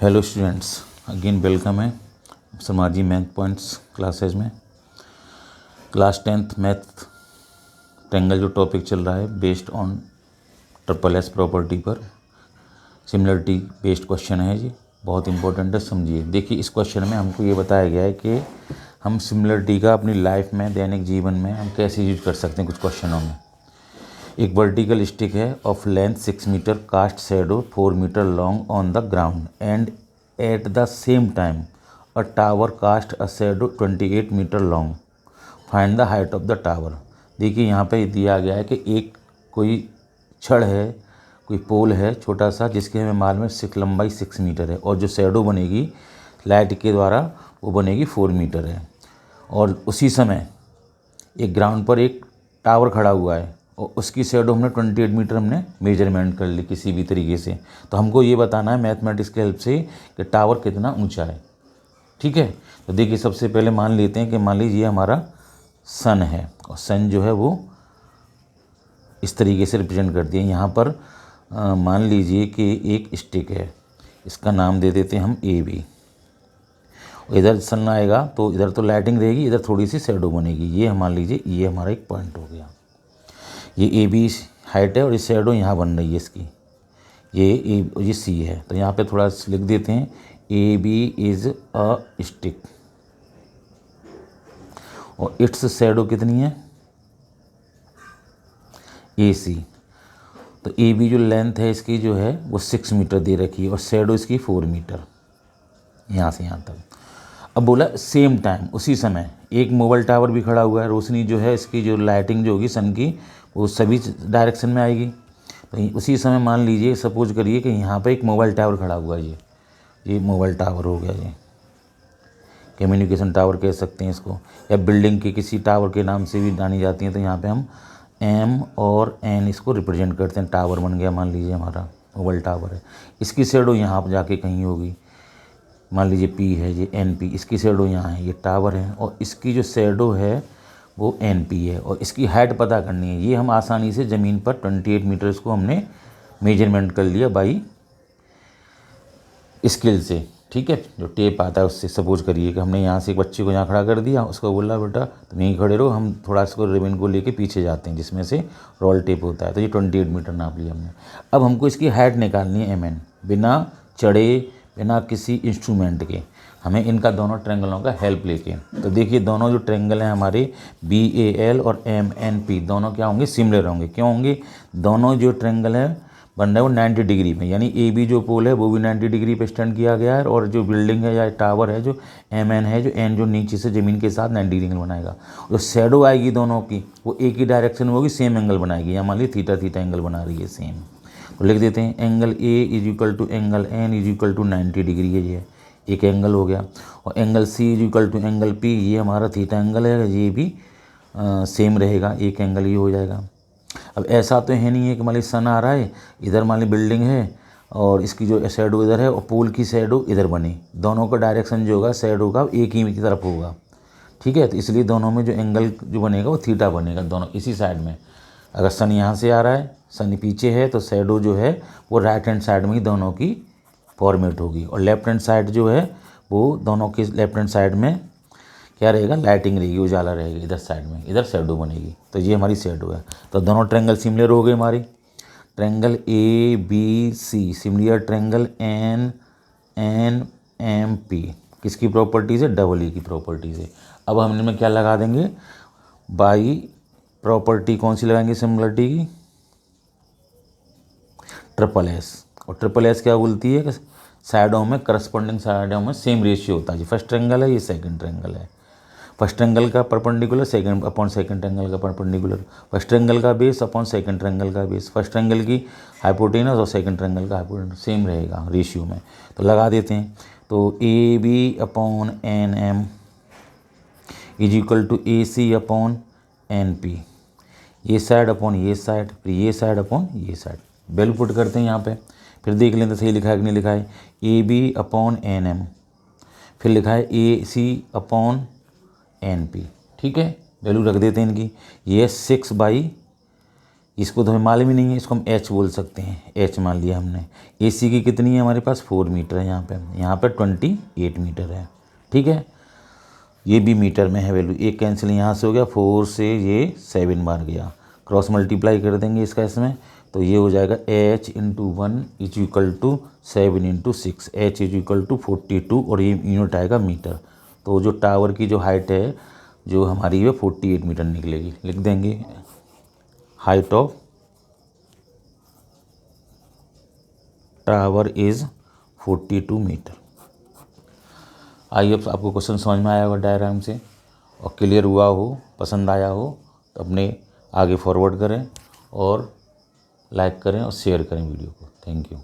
Hello students, again welcome है समाजी math points classes में। क्लास 10th मैथ ट्रायंगल जो टॉपिक चल रहा है based on triple S property पर सिमिलरिटी बेस्ड क्वेश्चन है जी, बहुत इंपॉर्टेंट है, समझिए। देखिए, इस क्वेश्चन में हमको ये बताया गया है कि हम सिमिलरिटी का अपनी लाइफ में, दैनिक जीवन में हम कैसे यूज कर सकते हैं। कुछ क्वेश्चनों में एक वर्टिकल स्टिक है of length 6 metre, cast shadow 4 metre long on the ground and at the same time a tower cast a shadow 28 metre long, find the height of the tower. देखिए, यहाँ पे दिया गया है कि एक कोई छड़ है, कोई पोल है छोटा सा, जिसके हमें माल में लंबाई 6 मीटर है और जो शैडो बनेगी लाइट के द्वारा वो बनेगी 4 मीटर है। और उसी समय एक ग्राउंड पर एक टावर खड़ा हुआ है और उसकी शैडो हमने 28 मीटर हमने मेजरमेंट कर ली किसी भी तरीके से। तो हमको ये बताना है मैथमेटिक्स की हेल्प से कि टावर कितना ऊंचा है। ठीक है, तो देखिए, सबसे पहले मान लेते हैं कि मान लीजिए हमारा सन है और सन जो है वो इस तरीके से रिप्रेजेंट कर दिया। यहाँ पर मान लीजिए कि एक स्टिक है, इसका नाम दे देते हैं हम ए बी। इधर सन आएगा तो इधर तो लाइटिंग रहेगी, इधर थोड़ी सी शैडो बनेगी। ये हम मान लीजिए ये हमारा एक पॉइंट हो गया। ये ए बी हाइट है और इस शैडो यहाँ बन रही है इसकी, ये सी है। तो यहाँ पे थोड़ा लिख देते हैं A B is a stick और इट्स शैडो कितनी है ए सी। तो ए बी जो लेंथ है इसकी जो है वो 6 मीटर दे रखी है और शैडो इसकी 4 मीटर, यहाँ से यहाँ तक। अब बोला सेम टाइम, उसी समय एक मोबाइल टावर भी खड़ा हुआ है। रोशनी जो है इसकी, जो लाइटिंग जो होगी सन की, वो सभी डायरेक्शन में आएगी। तो उसी समय मान लीजिए, सपोज करिए कि यहाँ पे एक मोबाइल टावर खड़ा हुआ है। ये मोबाइल टावर हो गया, ये कम्युनिकेशन टावर कह सकते हैं इसको, या बिल्डिंग के किसी टावर के नाम से भी जानी जाती हैं। तो यहाँ पे हम एम और एन इसको रिप्रेजेंट करते हैं। टावर बन गया, मान लीजिए हमारा मोबाइल टावर है। इसकी शैडो यहाँ पर जाके कहीं होगी, मान लीजिए पी है, ये एन पी, इसकी शैडो यहाँ है, ये टावर है और इसकी जो शैडो है वो एन पी है और इसकी हाइट पता करनी है। ये हम आसानी से ज़मीन पर 28 मीटर इसको हमने मेजरमेंट कर लिया बाई स्केल से। ठीक है, जो टेप आता है उससे। सपोज करिए कि हमने यहाँ से एक बच्चे को यहाँ खड़ा कर दिया, उसको बोला बेटा तुम यहीं खड़े रहो, हम थोड़ा इसको रिबन को लेके पीछे जाते हैं जिसमें से रोल टेप होता है। तो ये 28 मीटर नाप लिया हमने। अब हमको इसकी हाइट निकालनी है एम एन, बिना चढ़े, बिना किसी इंस्ट्रूमेंट के, हमें इनका दोनों ट्रायंगलों का हेल्प लेके। तो देखिए, दोनों जो ट्रायंगल हैं हमारे बी ए एल और एम एन पी, दोनों क्या होंगे, सिमिलर होंगे। क्यों होंगे? दोनों जो ट्रायंगल है बन रहा है वो 90 डिग्री में, यानी ए बी जो पोल है वो भी 90 डिग्री पे स्टैंड किया गया है और जो बिल्डिंग है या टावर है जो एम एन है, जो एन जो नीचे से ज़मीन के साथ 90 डिग्री बनाएगा। जो शैडो आएगी दोनों की वो एक ही डायरेक्शन में होगी, सेम एंगल बनाएगी। या मान लीजिए थीटा थीटा एंगल बना रही है सेम। तो लिख देते हैं angle A is equal to angle N is equal to 90 degree है, ये एक एंगल हो गया। और angle C is equal to angle P, ये हमारा थीटा एंगल है, ये भी सेम रहेगा, एक एंगल ये हो जाएगा। अब ऐसा तो है नहीं है कि मान लीजिए सन आ रहा है, इधर मान लीजिए बिल्डिंग है और इसकी जो शैडो इधर है और पोल की शैडो इधर बनी। दोनों का डायरेक्शन जो होगा शैडो का एक ही की तरफ होगा। ठीक है, तो इसलिए दोनों में जो एंगल जो बनेगा वो थीटा बनेगा, दोनों इसी साइड में। अगर सन यहाँ से आ रहा है, सन पीछे है, तो शैडो जो है वो राइट हैंड साइड में ही दोनों की फॉर्मेट होगी। और लेफ्ट हैंड साइड जो है वो दोनों की लेफ्ट हैंड साइड में क्या रहेगा, लाइटिंग रहेगी, उजाला रहेगा इधर साइड में, इधर शैडो बनेगी। तो ये हमारी शैडो है। तो दोनों ट्रायंगल सिमिलर हो गए हमारी। Triangle A B C similar triangle N N M P, किसकी प्रॉपर्टीज़ है, डबल ई की प्रॉपर्टीज़ है। अब हम इनमें क्या लगा देंगे, बाई प्रॉपर्टी कौन सी लगाएंगे सिमिलरिटी की, ट्रिपल एस। और ट्रिपल एस क्या बोलती है कि साइडों में, करस्पॉन्डिंग साइडों में सेम रेशियो होता है। ये फर्स्ट ट्रायंगल है, ये सेकंड ट्रायंगल है। फर्स्ट ट्रायंगल का perpendicular second upon second triangle का परपेंडिकुलर, फर्स्ट ट्रायंगल का बेस अपॉन सेकंड ट्रायंगल का बेस, फर्स्ट ट्रायंगल की हाइपोटेनस और सेकंड ट्रायंगल का हाइपोटेनस सेम रहेगा रेशियो में। तो लगा देते हैं। तो A B upon N M is equal to A C upon N P, ये साइड अपॉन ये साइड, फिर ये साइड अपॉन ये साइड। वैल्यू पुट करते हैं यहाँ पे, फिर देख लेते सही लिखा है कि नहीं लिखा है। A B upon N M, फिर लिखा है A C upon N P. ठीक है, वैल्यू रख देते हैं इनकी। ये 6/, इसको तो हमें मालूम ही नहीं है, इसको हम एच बोल सकते हैं, एच मान लिया हमने। AC की कितनी है हमारे पास 4 मीटर है, यहाँ पे 28 मीटर है। ठीक है, ये भी मीटर में है वैल्यू, एक कैंसिल यहाँ से हो गया, 4 से ये 7 बार गया, क्रॉस मल्टीप्लाई कर देंगे इसका इसमें, तो ये हो जाएगा H into 1 is equal to 7 into 6, H is equal to 42 और ये यूनिट आएगा मीटर। तो जो टावर की जो हाइट है जो हमारी वो 48 मीटर निकलेगी। लिख देंगे height of tower is 42 metre. आइए अब आपको क्वेश्चन समझ में आया होगा डायग्राम से और क्लियर हुआ हो, पसंद आया हो तो अपने आगे फॉरवर्ड करें और लाइक करें और शेयर करें वीडियो को। Thank you.